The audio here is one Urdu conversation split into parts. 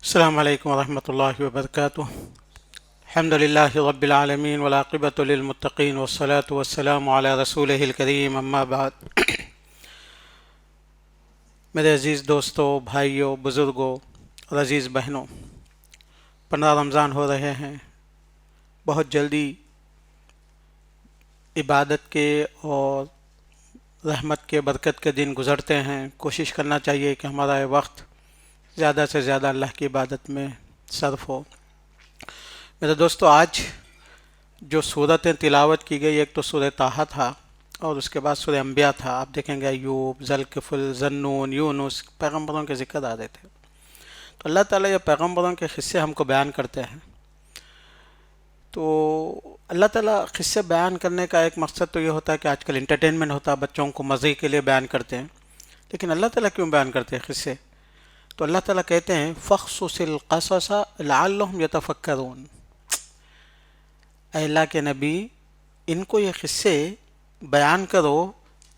السلام علیکم ورحمۃ اللہ وبرکاتہ۔ الحمد للہ رب العالمین والعاقبۃ للمتقین والصلاة والسلام علی رسولہ الکریم، اما بعد۔ میرے عزیز دوستوں، بھائیوں، بزرگوں اور عزیز بہنوں، 15 رمضان ہو رہے ہیں۔ بہت جلدی عبادت کے اور رحمت کے، برکت کے دن گزرتے ہیں۔ کوشش کرنا چاہیے کہ ہمارا یہ وقت زیادہ سے زیادہ اللہ کی عبادت میں صرف ہو۔ میرے دوستو، آج جو صورتیں تلاوت کی گئی، ایک تو سورہ طٰہٰ تھا اور اس کے بعد سورہ انبیاء تھا۔ آپ دیکھیں گے ایوب، ذوالکفل، ذنون، یونس، پیغمبروں کے ذکر آ رہے تھے۔ تو اللہ تعالیٰ یہ پیغمبروں کے قصے ہم کو بیان کرتے ہیں۔ تو اللہ تعالیٰ قصے بیان کرنے کا ایک مقصد تو یہ ہوتا ہے کہ آج کل انٹرٹینمنٹ ہوتا ہے، بچوں کو مزے کے لیے بیان کرتے ہیں، لیکن اللہ تعالیٰ کیوں بیان کرتے ہیں قصے؟ تو اللہ تعالیٰ کہتے ہیں فَقْصُصِ الْقَصَصَ لَعَلَّهُمْ يَتَفَكَّرُونَ۔ اے اللہ کے نبی، ان کو یہ قصے بیان کرو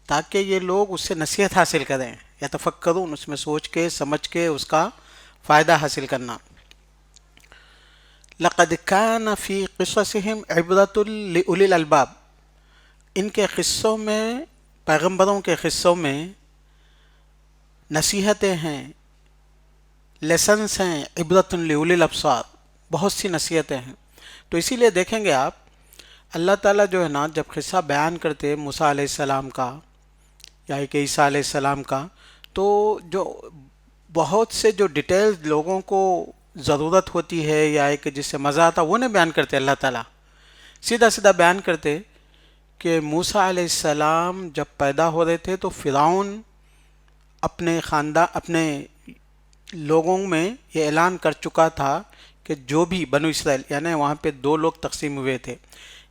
تاکہ یہ لوگ اس سے نصیحت حاصل کریں۔ یتفکرون، اس میں سوچ کے سمجھ کے اس کا فائدہ حاصل کرنا۔ لَقَدْ كَانَ فِي قِصَصِهِمْ عِبْرَةٌ لِأُولِي الْأَلْبَابِ۔ ان کے قصوں میں، پیغمبروں کے قصوں میں نصیحتیں ہیں، لیسنس ہیں، عبرۃ لأولی الابصار، بہت سی نصیحتیں ہیں۔ تو اسی لیے دیکھیں گے آپ، اللہ تعالیٰ جو ہے نا، جب قصہ بیان کرتے موسیٰ علیہ السلام کا یا کہ عیسیٰ علیہ السلام کا، تو جو بہت سے جو ڈیٹیلز لوگوں کو ضرورت ہوتی ہے یا ایک جس سے مزہ آتا، وہ نہیں بیان کرتے اللہ تعالیٰ۔ سیدھا سیدھا بیان کرتے کہ موسیٰ علیہ السلام جب پیدا ہو رہے تھے تو فرعون اپنے خاندان، اپنے لوگوں میں یہ اعلان کر چکا تھا کہ جو بھی بنو اسرائیل، یعنی وہاں پہ 2 لوگ تقسیم ہوئے تھے،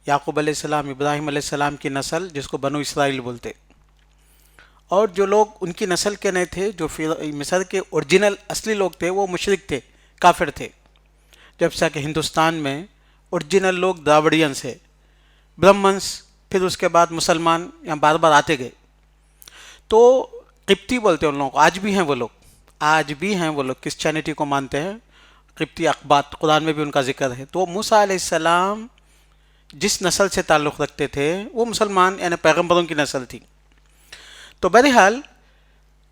یعقوب علیہ السلام، ابراہیم علیہ السلام کی نسل جس کو بنو اسرائیل بولتے، اور جو لوگ ان کی نسل کے نہیں تھے، جو مصر کے اوریجنل اصلی لوگ تھے، وہ مشرک تھے، کافر تھے۔ جب سے کہ ہندوستان میں اوریجنل لوگ دراوڑین سے، برہمنس، پھر اس کے بعد مسلمان یہاں بار بار آتے گئے، تو قبطی بولتے ہیں ان لوگوں کو۔ آج بھی ہیں وہ لوگ، آج بھی ہیں وہ لوگ، کرسچینٹی کو مانتے ہیں، قبطی اقباط، قرآن میں بھی ان کا ذکر ہے۔ تو موسیٰ علیہ السلام جس نسل سے تعلق رکھتے تھے وہ مسلمان، یعنی پیغمبروں کی نسل تھی۔ تو بہرحال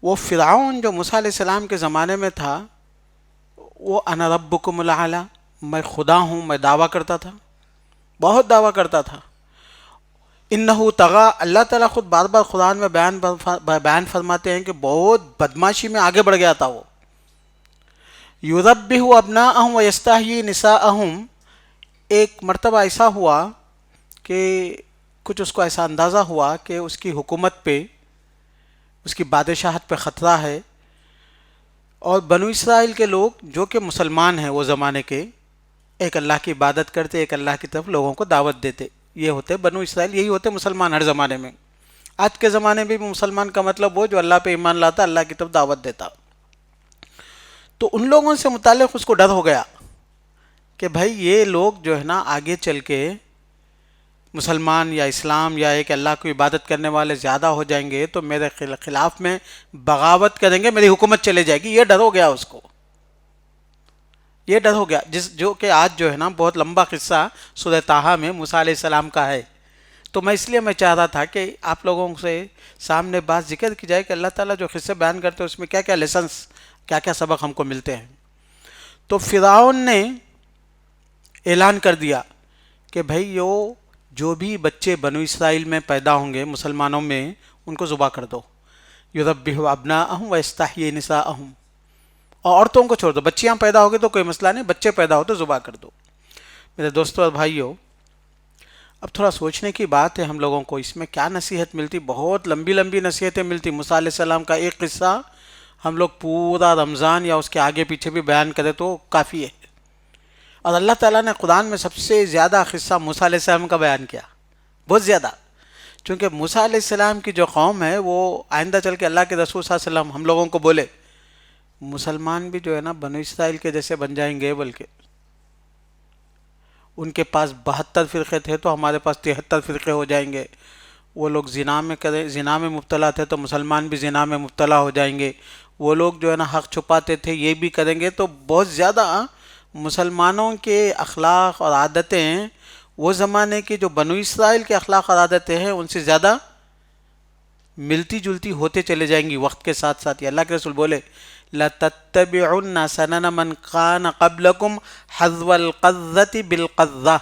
وہ فرعون جو موسیٰ علیہ السلام کے زمانے میں تھا، وہ انا ربکم الاعلی، میں خدا ہوں، میں دعویٰ کرتا تھا، بہت دعویٰ کرتا تھا۔ انہو طغیٰ، اللہ تعالیٰ خود بار بار قرآن میں بیان فرماتے ہیں کہ بہت بدماشی میں آگے بڑھ گیا تھا وہ۔ یذبح ابناءہم ویستحیی نساءہم، ایک مرتبہ ایسا ہوا کہ کچھ اس کو ایسا اندازہ ہوا کہ اس کی حکومت پہ، اس کی بادشاہت پہ خطرہ ہے، اور بنو اسرائیل کے لوگ جو کہ مسلمان ہیں وہ زمانے کے، ایک اللہ کی عبادت کرتے، ایک اللہ کی طرف لوگوں کو دعوت دیتے، یہ ہوتے بنو اسرائیل، یہی ہوتے مسلمان ہر زمانے میں۔ آج کے زمانے میں بھی مسلمان کا مطلب وہ جو اللہ پہ ایمان لاتا، اللہ کی طرف دعوت دیتا۔ تو ان لوگوں سے متعلق اس کو ڈر ہو گیا کہ بھائی یہ لوگ جو ہے نا آگے چل کے مسلمان یا اسلام یا ایک اللہ کو عبادت کرنے والے زیادہ ہو جائیں گے تو میرے خلاف میں بغاوت کریں گے، میری حکومت چلے جائے گی۔ یہ ڈر ہو گیا اس کو، یہ ڈر ہو گیا، جو کہ آج جو ہے نا بہت لمبا قصہ سورہ طٰہٰ میں موسیٰ علیہ السلام کا ہے۔ تو میں اس لیے میں چاہ رہا تھا کہ آپ لوگوں سے سامنے بات ذکر کی جائے کہ اللہ تعالیٰ جو قصے بیان کرتے ہیں اس میں کیا کیا لیسنس، کیا کیا سبق ہم کو ملتے ہیں۔ تو فرعون نے اعلان کر دیا کہ بھائی جو بھی بچے بنو اسرائیل میں پیدا ہوں گے، مسلمانوں میں، ان کو ذبح کر دو۔ یذبح ابناءہم ویستحیی نساءہم، اور عورتوں کو چھوڑ دو، بچیاں پیدا ہو گئے تو کوئی مسئلہ نہیں، بچے پیدا ہو تو ذبح کر دو۔ میرے دوستو اور بھائیو، اب تھوڑا سوچنے کی بات ہے ہم لوگوں کو، اس میں کیا نصیحت ملتی؟ بہت لمبی لمبی نصیحتیں ملتی۔ موسیٰ علیہ السلام کا ایک قصہ ہم لوگ پورا رمضان یا اس کے آگے پیچھے بھی بیان کرے تو کافی ہے، اور اللہ تعالیٰ نے قرآن میں سب سے زیادہ قصہ موسیٰ علیہ السلام کا بیان کیا، بہت زیادہ، چونکہ موسیٰ علیہ السلام کی جو قوم ہے وہ آئندہ چل کے اللہ کے رسول صلی اللہ علیہ وسلم ہم لوگوں کو بولے مسلمان بھی جو ہے نا بنو اسرائیل کے جیسے بن جائیں گے، بلکہ ان کے پاس 72 فرقے تھے تو ہمارے پاس 73 فرقے ہو جائیں گے۔ وہ لوگ زنا میں مبتلا تھے تو مسلمان بھی زنا میں مبتلا ہو جائیں گے۔ وہ لوگ جو ہے نا حق چھپاتے تھے، یہ بھی کریں گے تو بہت زیادہ مسلمانوں کے اخلاق اور عادتیں وہ زمانے کی جو بنو اسرائیل کے اخلاق اور عادتیں ہیں ان سے زیادہ ملتی جلتی ہوتے چلے جائیں گی وقت کے ساتھ ساتھ. یہ اللہ کے رسول بولے لَتَتَّبِعُنَّ سَنَنَ مَنْ كَانَ قَبْلَكُمْ حَذْوَ الْقَذَّةِ بِالْقَذَّةِ.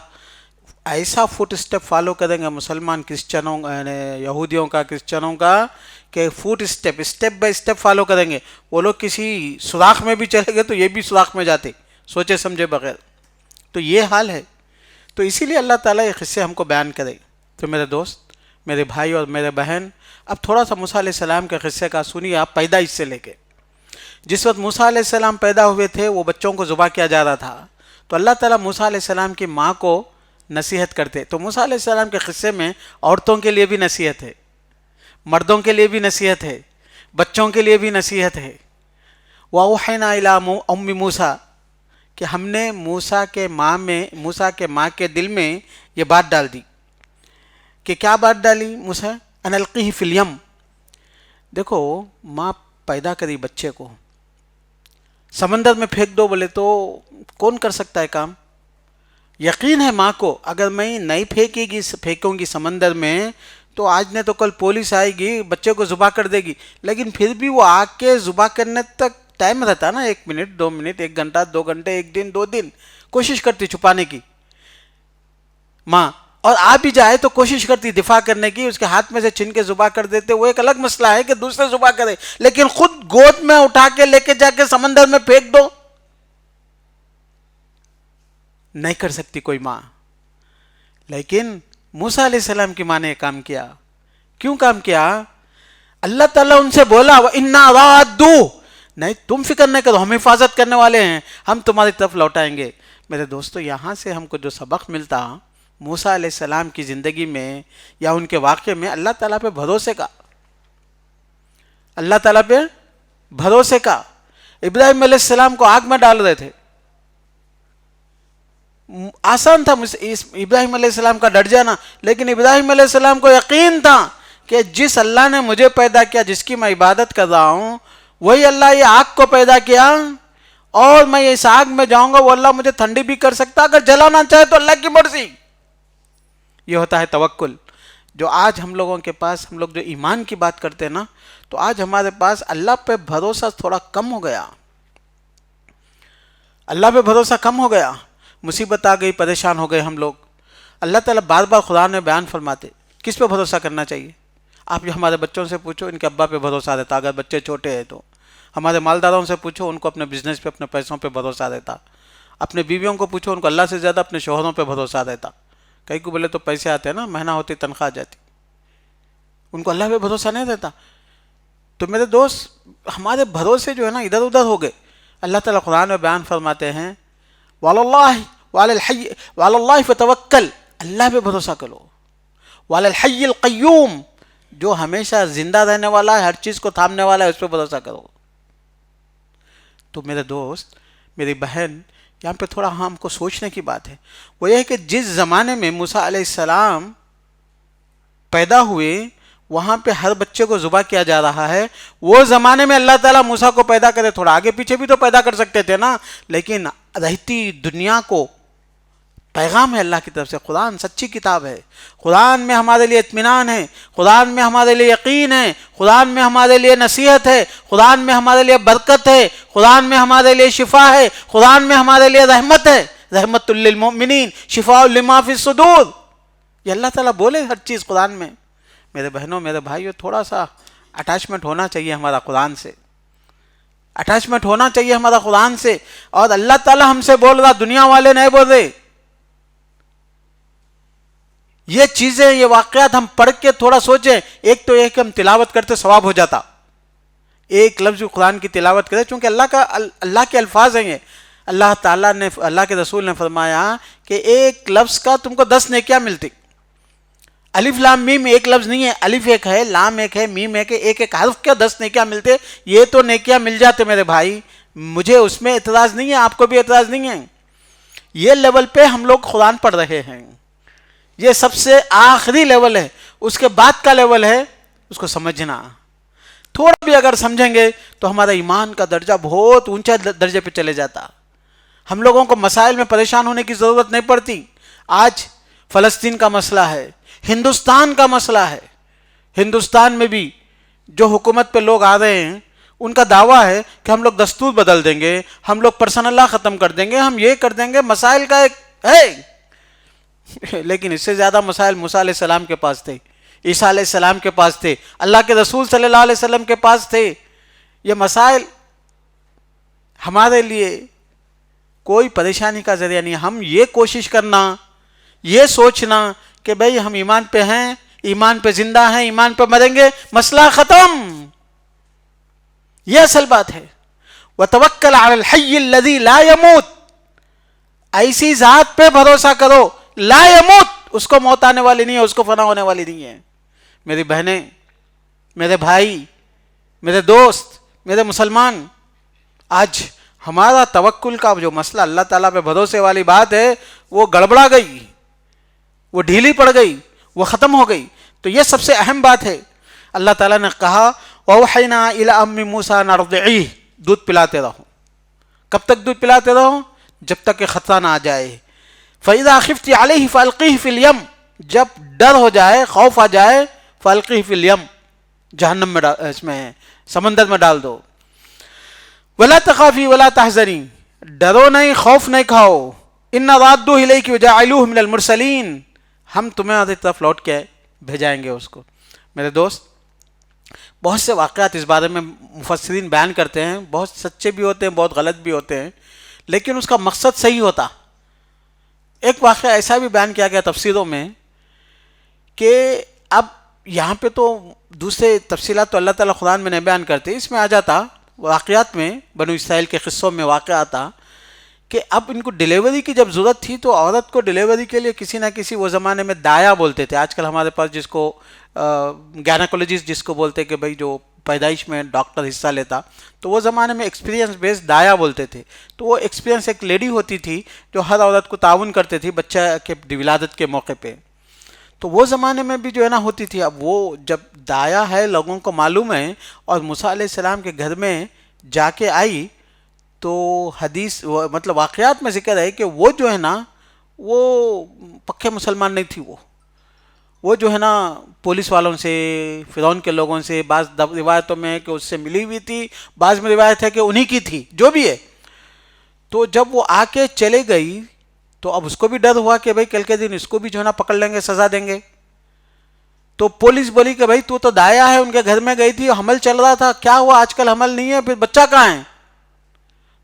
ایسا فٹ اسٹیپ فالو کریں گے مسلمان کرسچنوں یہودیوں کا کرسچنوں کا کہ فٹ اسٹیپ بائی اسٹیپ فالو کریں گے. وہ لوگ کسی سوراخ میں بھی چلے گئے تو یہ بھی سوراخ میں جاتے سوچے سمجھے بغیر. تو یہ حال ہے. تو اسی لیے اللہ تعالیٰ یہ قصے ہم کو بیان کرے. تو میرے دوست، میرے بھائی اور میرے بہن، اب تھوڑا سا موسیٰ علیہ السلام کے قصے کا سنیے آپ پیدائش سے لے کے. جس وقت موسیٰ علیہ السلام پیدا ہوئے تھے وہ بچوں کو ذبح کیا جا رہا تھا. تو اللہ تعالیٰ موسیٰ علیہ السلام کی ماں کو نصیحت کرتے. تو موسیٰ علیہ السلام کے قصے میں عورتوں کے لیے بھی نصیحت ہے، مردوں کے لیے بھی نصیحت ہے، بچوں کے لیے بھی نصیحت ہے. وَأَوْحَيْنَا إِلَىٰ أُمِّ مُوسَىٰ، کہ ہم نے موسیٰ کے ماں کے دل میں یہ بات ڈال دی. کہ کیا بات ڈالی موسیٰ؟ أَنْ أَلْقِهِ فِي الْيَمِّ. دیکھو ماں پیدا کری بچے کو، سمندر میں پھینک دو بولے تو کون کر سکتا ہے کام؟ یقین ہے ماں کو اگر میں نہیں پھینکوں گی سمندر میں تو آج نے تو کل پولیس آئے گی بچے کو ذبح کر دے گی. لیکن پھر بھی وہ آ کے ذبح کرنے تک ٹائم رہتا نا، 1 منٹ 2 منٹ 1 گھنٹہ 2 گھنٹے 1 دن 2 دن، کوشش کرتی چھپانے کی ماں. اور آ بھی جائے تو کوشش کرتی دفاع کرنے کی، اس کے ہاتھ میں سے چھن کے ذبح کر دیتے. وہ ایک الگ مسئلہ ہے کہ دوسرے ذبح کرے، لیکن خود گود میں اٹھا کے لے کے جا کے سمندر میں پھینک دو نہیں کر سکتی کوئی ماں. لیکن موسیٰ علیہ السلام کی ماں نے کام کیا. کیوں کام کیا؟ اللہ تعالیٰ ان سے بولا وَإِنَّا رَادُّوهُ، نہیں تم فکر نہیں کرو، ہم حفاظت کرنے والے ہیں، ہم تمہاری طرف لوٹائیں گے. میرے دوستو یہاں سے ہم کو جو سبق ملتا موسیٰ علیہ السلام کی زندگی میں یا ان کے واقعے میں، اللہ تعالیٰ پہ بھروسے کا، اللہ تعالیٰ پہ بھروسے کا. ابراہیم علیہ السلام کو آگ میں ڈال رہے تھے، آسان تھا ابراہیم علیہ السلام کا ڈٹ جانا، لیکن ابراہیم علیہ السلام کو یقین تھا کہ جس اللہ نے مجھے پیدا کیا، جس کی میں عبادت کر رہا ہوں، وہی اللہ یہ آگ کو پیدا کیا اور میں اس آگ میں جاؤں گا، وہ اللہ مجھے ٹھنڈی بھی کر سکتا، اگر جلانا چاہے تو اللہ کی مرضی. یہ ہوتا ہے توکل. جو آج ہم لوگوں کے پاس، ہم لوگ جو ایمان کی بات کرتے ہیں نا، تو آج ہمارے پاس اللہ پہ بھروسہ تھوڑا کم ہو گیا. اللہ پہ بھروسہ کم ہو گیا. مصیبت آ گئی، پریشان ہو گئے ہم لوگ. اللہ تعالیٰ بار بار قرآن میں بیان فرماتے کس پہ بھروسہ کرنا چاہیے. آپ جو ہمارے بچوں سے پوچھو ان کے ابا پہ بھروسہ رہتا اگر بچے چھوٹے ہیں تو. ہمارے مالداروں سے پوچھو ان کو اپنے بزنس پہ، اپنے پیسوں پہ بھروسہ رہتا. اپنے بیویوں کو پوچھو ان کو اللہ سے زیادہ اپنے شوہروں پہ بھروسہ رہتا. کئی کو بولے تو پیسے آتے ہیں نا، مہینہ ہوتی تنخواہ آ جاتی، ان کو اللہ پہ بھروسہ نہیں رہتا. تو میرے دوست ہمارے بھروسے جو ہے نا ادھر ادھر ہو گئے. اللہ تعالیٰ قرآن میں بیان فرماتے ہیں وعلی اللہ فتوکل، اللہ پہ بھروسہ کرو. وعلی الحی القیوم، جو ہمیشہ زندہ رہنے والا ہے، ہر چیز کو تھامنے والا ہے، اس پہ بھروسہ کرو. تو میرے دوست میری بہن یہاں پہ تھوڑا ہم کو سوچنے کی بات ہے. وہ یہ ہے کہ جس زمانے میں موسیٰ علیہ السلام پیدا ہوئے وہاں پہ ہر بچے کو ذبح کیا جا رہا ہے. وہ زمانے میں اللہ تعالیٰ موسیٰ کو پیدا کرے، تھوڑا آگے پیچھے بھی تو پیدا کر سکتے تھے نا، لیکن رہتی دنیا کو پیغام ہے اللہ کی طرف سے. قرآن سچی کتاب ہے، قرآن میں ہمارے لیے اطمینان ہے، قرآن میں ہمارے لیے یقین ہے، قرآن میں ہمارے لیے نصیحت ہے، قرآن میں ہمارے لیے برکت ہے، قرآن میں ہمارے لیے شفا ہے، قرآن میں ہمارے لیے رحمت ہے. رحمت للمؤمنین شفاء لما فی الصدور. یہ اللہ تعالیٰ بولے ہر چیز قرآن میں. میرے بہنوں میرے بھائیوں تھوڑا سا اٹیچمنٹ ہونا چاہیے ہمارا قرآن سے، اٹیچمنٹ ہونا چاہیے ہمارا قرآن سے. اور اللہ تعالیٰ ہم سے بول رہا، دنیا والے نہیں بول رہے. یہ چیزیں، یہ واقعات ہم پڑھ کے تھوڑا سوچیں. ایک تو ایک ہم تلاوت کرتے ثواب ہو جاتا، ایک لفظ قرآن کی تلاوت کرے، چونکہ اللہ کے الفاظ ہیں یہ. اللہ تعالیٰ نے، اللہ کے رسول نے فرمایا کہ ایک لفظ کا تم کو 10 نیکیاں ملتی. الف لام میم ایک لفظ نہیں ہے، الف ایک ہے، لام ایک ہے، میم ایک ہے، ایک ایک حرف کے 10 نیکیاں ملتے. یہ تو نیکیاں مل جاتے میرے بھائی، مجھے اس میں اعتراض نہیں ہے، آپ کو بھی اعتراض نہیں ہے. یہ لیول پہ ہم لوگ قرآن پڑھ رہے ہیں، یہ سب سے آخری لیول ہے. اس کے بعد کا لیول ہے اس کو سمجھنا. تھوڑا بھی اگر سمجھیں گے تو ہمارا ایمان کا درجہ بہت اونچا درجے پہ چلے جاتا. ہم لوگوں کو مسائل میں پریشان ہونے کی ضرورت نہیں پڑتی. آج فلسطین کا مسئلہ ہے، ہندوستان کا مسئلہ ہے. ہندوستان میں بھی جو حکومت پہ لوگ آ رہے ہیں ان کا دعویٰ ہے کہ ہم لوگ دستور بدل دیں گے، ہم لوگ پرسنل لا ختم کر دیں گے، ہم یہ کر دیں گے. مسائل کا ایک ہے لیکن اس سے زیادہ مسائل موسیٰ علیہ السلام کے پاس تھے، عیسیٰ علیہ السلام کے پاس تھے، اللہ کے رسول صلی اللہ علیہ وسلم کے پاس تھے. یہ مسائل ہمارے لیے کوئی پریشانی کا ذریعہ نہیں. ہم یہ کوشش کرنا، یہ سوچنا کہ بھئی ہم ایمان پہ ہیں، ایمان پہ زندہ ہیں، ایمان پہ مریں گے، مسئلہ ختم. یہ اصل بات ہے. وَتَوَكَّلْ عَلَى الْحَيِّ الَّذِي لَا يَمُوتُ، ایسی ذات پہ بھروسہ کرو لا يموت، اس کو موت آنے والی نہیں ہے، اس کو فنا ہونے والی نہیں ہے. میری بہنیں، میرے بھائی، میرے دوست، میرے مسلمان، آج ہمارا توکل کا جو مسئلہ اللہ تعالیٰ پہ بھروسے والی بات ہے وہ گڑبڑا گئی، وہ ڈھیلی پڑ گئی، وہ ختم ہو گئی. تو یہ سب سے اہم بات ہے. اللہ تعالیٰ نے کہا وَأَوْحَيْنَا إِلَىٰ أُمِّ مُوسَىٰ أَنْ أَرْضِعِيهِ، دودھ پلاتے رہو. کب تک دودھ پلاتے رہو؟ جب تک کہ خطرہ نہ آ جائے. فَإِذَا خِفْتِ عَلَيْهِ فَأَلْقِيهِ فِي الْيَمِّ، جب ڈر ہو جائے، خوف آ جائے، فَأَلْقِيهِ فِي الْيَمِّ، جہنم میں اس میں سمندر میں ڈال دو. وَلَا تَخَافِي وَلَا تَحْزَنِي، ڈرو نہیں، خوف نہیں کھاؤ. إِنَّ رَادُّوهُ إِلَيْكِ وَجَاعِلُوهُ مِنَ الْمُرْسَلِينَ، ہم تمہاری طرف لوٹ کے بھیجائیں گے اس کو. میرے دوست، بہت سے واقعات اس بارے میں مفسرین بیان کرتے ہیں، بہت سچے بھی ہوتے ہیں، بہت غلط بھی ہوتے ہیں، لیکن اس کا مقصد صحیح ہوتا. ایک واقعہ ایسا بھی بیان کیا گیا تفسیروں میں کہ اب یہاں پہ تو دوسرے تفصیلات تو اللہ تعالیٰ قرآن میں نہیں بیان کرتے، اس میں آ جاتا واقعات میں، بنو اسرائیل کے قصوں میں واقعہ آتا کہ اب ان کو ڈیلیوری کی جب ضرورت تھی تو عورت کو ڈیلیوری کے لیے کسی نہ کسی، وہ زمانے میں دایا بولتے تھے، آج کل ہمارے پاس جس کو گائنیکولوجسٹ جس کو بولتے کہ بھائی جو پیدائش میں ڈاکٹر حصہ لیتا، تو وہ زمانے میں ایکسپیرینس بیس دایا بولتے تھے. تو وہ ایکسپیرینس ایک لیڈی ہوتی تھی جو ہر عورت کو تعاون کرتے تھی بچہ کے ولادت کے موقع پہ. تو وہ زمانے میں بھی جو ہے نا ہوتی تھی. اب وہ جب دایا ہے لوگوں کو معلوم ہے اور موسیٰ علیہ السلام کے گھر میں جا کے آئی تو حدیث مطلب واقعات میں ذکر ہے کہ وہ جو ہے نا وہ پکے مسلمان نہیں تھی. وہ جو ہے نا پولیس والوں سے، فرعون کے لوگوں سے، بعض روایتوں میں کہ اس سے ملی ہوئی تھی، بعض میں روایت ہے کہ انہی کی تھی، جو بھی ہے. تو جب وہ آ کے چلے گئی تو اب اس کو بھی ڈر ہوا کہ بھائی کل کے دن اس کو بھی جو ہے نا پکڑ لیں گے، سزا دیں گے. تو پولیس بولی کہ بھائی تو دایا ہے، ان کے گھر میں گئی تھی، حمل چل رہا تھا، کیا ہوا؟ آج کل حمل نہیں ہے، پھر بچہ کہاں ہے؟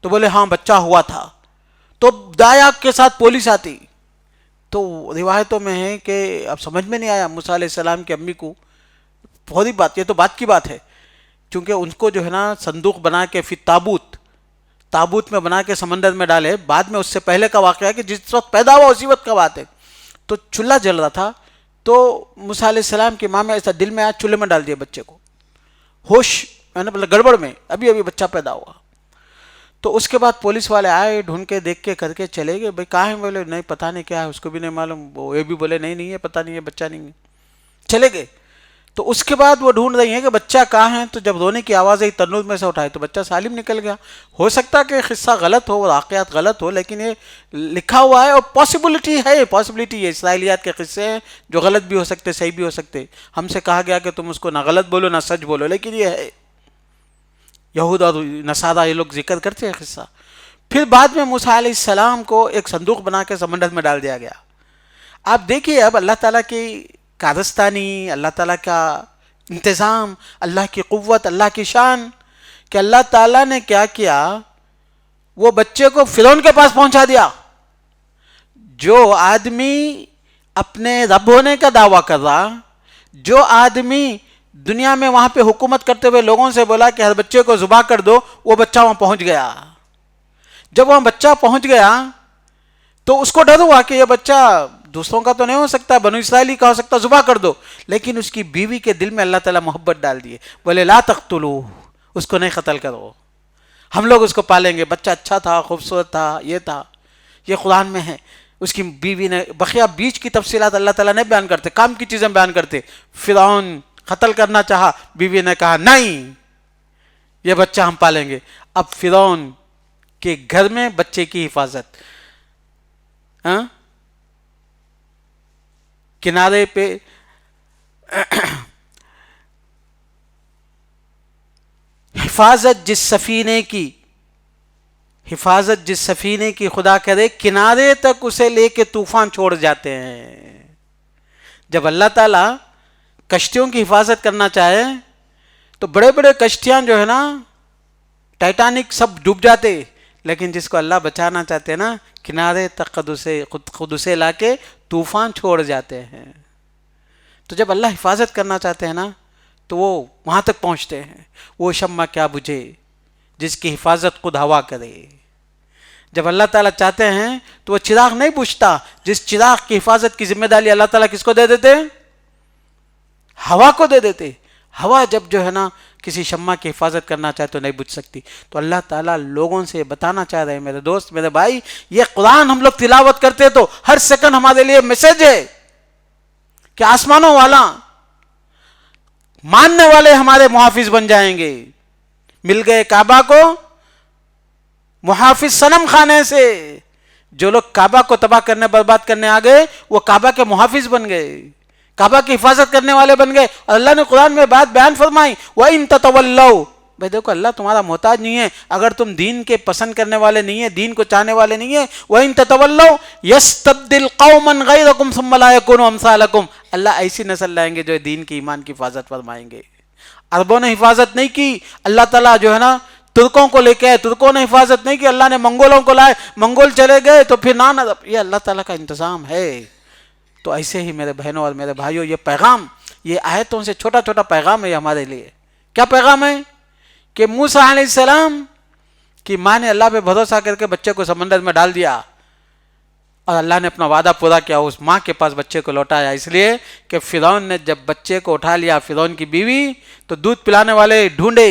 تو بولے ہاں بچہ ہوا تھا. تو دایا کے ساتھ پولیس آتی. تو روایتوں میں ہے کہ اب سمجھ میں نہیں آیا موسیٰ علیہ السلام کی امی کو، بہت ہی بات، یہ تو بات کی بات ہے، چونکہ ان کو جو ہے نا صندوق بنا کے پھر تابوت میں بنا کے سمندر میں ڈالے. بعد میں اس سے پہلے کا واقعہ ہے کہ جس وقت پیدا ہوا اسی وقت کا بات ہے. تو چولہا جل رہا تھا تو موسیٰ علیہ السلام کی ماں میں ایسا دل میں آیا، چولہے میں ڈال دیا بچے کو، ہوش مطلب گڑبڑ میں، ابھی بچہ پیدا ہوا. تو اس کے بعد پولیس والے آئے، ڈھونڈ کے دیکھ کے کر کے چلے گئے. بھائی کہاں ہے؟ بولے نہیں پتہ نہیں کیا ہے، اس کو بھی نہیں معلوم. وہ یہ بھی بولے نہیں ہے، پتہ نہیں ہے، بچہ نہیں ہے. چلے گئے. تو اس کے بعد وہ ڈھونڈ رہی ہیں کہ بچہ کہاں ہے. تو جب رونے کی آواز آئی تنور میں سے اٹھائے تو بچہ سالم نکل گیا. ہو سکتا کہ قصہ غلط ہو، واقعات غلط ہو، لیکن یہ لکھا ہوا ہے اور پاسبلٹی ہے. اسرائیلیات کے قصے ہیں جو غلط بھی ہو سکتے، صحیح بھی ہو سکتے. ہم سے کہا گیا کہ تم اس کو نہ غلط بولو نہ سچ بولو، لیکن یہ ہے. یہود اور نصارہ یہ لوگ ذکر کرتے ہیں قصہ. پھر بعد میں موسیٰ علیہ السلام کو ایک صندوق بنا کے سمندر میں ڈال دیا گیا. آپ دیکھیے اب اللہ تعالیٰ کی کارستانی، اللہ تعالیٰ کا انتظام، اللہ کی قوت، اللہ کی شان، کہ اللہ تعالیٰ نے کیا کیا، وہ بچے کو فرعون کے پاس پہنچا دیا. جو آدمی اپنے رب ہونے کا دعویٰ کر رہا، جو آدمی دنیا میں وہاں پہ حکومت کرتے ہوئے لوگوں سے بولا کہ ہر بچے کو ذبح کر دو، وہ بچہ وہاں پہنچ گیا. جب وہاں بچہ پہنچ گیا تو اس کو ڈر ہوا کہ یہ بچہ دوسروں کا تو نہیں ہو سکتا، بنو اسرائیلی کا ہو سکتا، ذبح کر دو. لیکن اس کی بیوی کے دل میں اللہ تعالیٰ محبت ڈال دیے. بولے لا تقتلوہ، اس کو نہیں قتل کرو، ہم لوگ اس کو پالیں گے. بچہ اچھا تھا، خوبصورت تھا، یہ تھا. یہ قرآن میں ہے. اس کی بیوی نے بقیہ بیچ کی تفصیلات اللہ تعالیٰ نہیں بیان کرتے، کام کی چیزیں بیان کرتے. فرعون قتل کرنا چاہا، بیوی نے کہا نہیں، یہ بچہ ہم پالیں گے. اب فرعون کے گھر میں بچے کی حفاظت, کنارے پہ حفاظت جس سفینے کی خدا کرے کنارے تک اسے لے کے طوفان چھوڑ جاتے ہیں. جب اللہ تعالیٰ کشتیوں کی حفاظت کرنا چاہے تو بڑے بڑے کشتیاں جو ہے نا, ٹائٹینک سب ڈوب جاتے, لیکن جس کو اللہ بچانا چاہتے ہیں نا, کنارے تک خود اسے لا کے طوفان چھوڑ جاتے ہیں. تو جب اللہ حفاظت کرنا چاہتے ہیں نا تو وہ وہاں تک پہنچتے ہیں. وہ شمع کیا بجھے جس کی حفاظت خود ہوا کرے. جب اللہ تعالیٰ چاہتے ہیں تو وہ چراغ نہیں بجھتا. جس چراغ کی حفاظت کی ذمہ داری اللہ تعالیٰ کس کو دے دیتے؟ ہوا کو دے دیتے. ہوا جب جو ہے نا کسی شمع کی حفاظت کرنا چاہے تو نہیں بجھ سکتی. تو اللہ تعالیٰ لوگوں سے بتانا چاہ رہے ہیں, میرے دوست میرے بھائی, یہ قرآن ہم لوگ تلاوت کرتے تو ہر سیکنڈ ہمارے لیے میسج ہے کہ آسمانوں والا ماننے والے ہمارے محافظ بن جائیں گے. مل گئے کعبہ کو محافظ صنم خانے سے. جو لوگ کعبہ کو تباہ کرنے برباد کرنے آ گئے وہ کعبہ کے محافظ بن گئے, کعبہ کی حفاظت کرنے والے بن گئے. اور اللہ نے قرآن میں بات بیان فرمائی, وَإِن تَتَوَلَّوْا, بھائی دیکھو اللہ تمہارا محتاج نہیں ہے. اگر تم دین کے پسند کرنے والے نہیں ہیں, دین کو چاہنے والے نہیں ہیں, وَإِن تَتَوَلَّوْا يَسْتَبْدِلْ قَوْمًا غَيْرَكُمْ ثُمَّ لَا يَكُونُوا أَمْثَالَكُمْ. اللہ ایسی نسل لائیں گے جو دین کی ایمان کی حفاظت فرمائیں گے. عربوں نے حفاظت نہیں کی, اللہ تعالیٰ جو ہے نا ترکوں کو لے کے آئے, ترکوں نے حفاظت نہیں کی, اللہ نے منگولوں کو لائے, منگول چلے گئے تو پھر یہ اللہ تعالیٰ کا انتظام ہے. تو ایسے ہی میرے بہنوں اور میرے بھائیوں, یہ پیغام, یہ آیتوں سے چھوٹا چھوٹا پیغام ہے ہمارے لیے. کیا پیغام ہے؟ کہ موسیٰ علیہ السلام کی ماں نے اللہ پہ بھروسہ کر کے بچے کو سمندر میں ڈال دیا, اور اللہ نے اپنا وعدہ پورا کیا, اس ماں کے پاس بچے کو لوٹایا. اس لیے کہ فرعون نے جب بچے کو اٹھا لیا, فرعون کی بیوی, تو دودھ پلانے والے ڈھونڈے,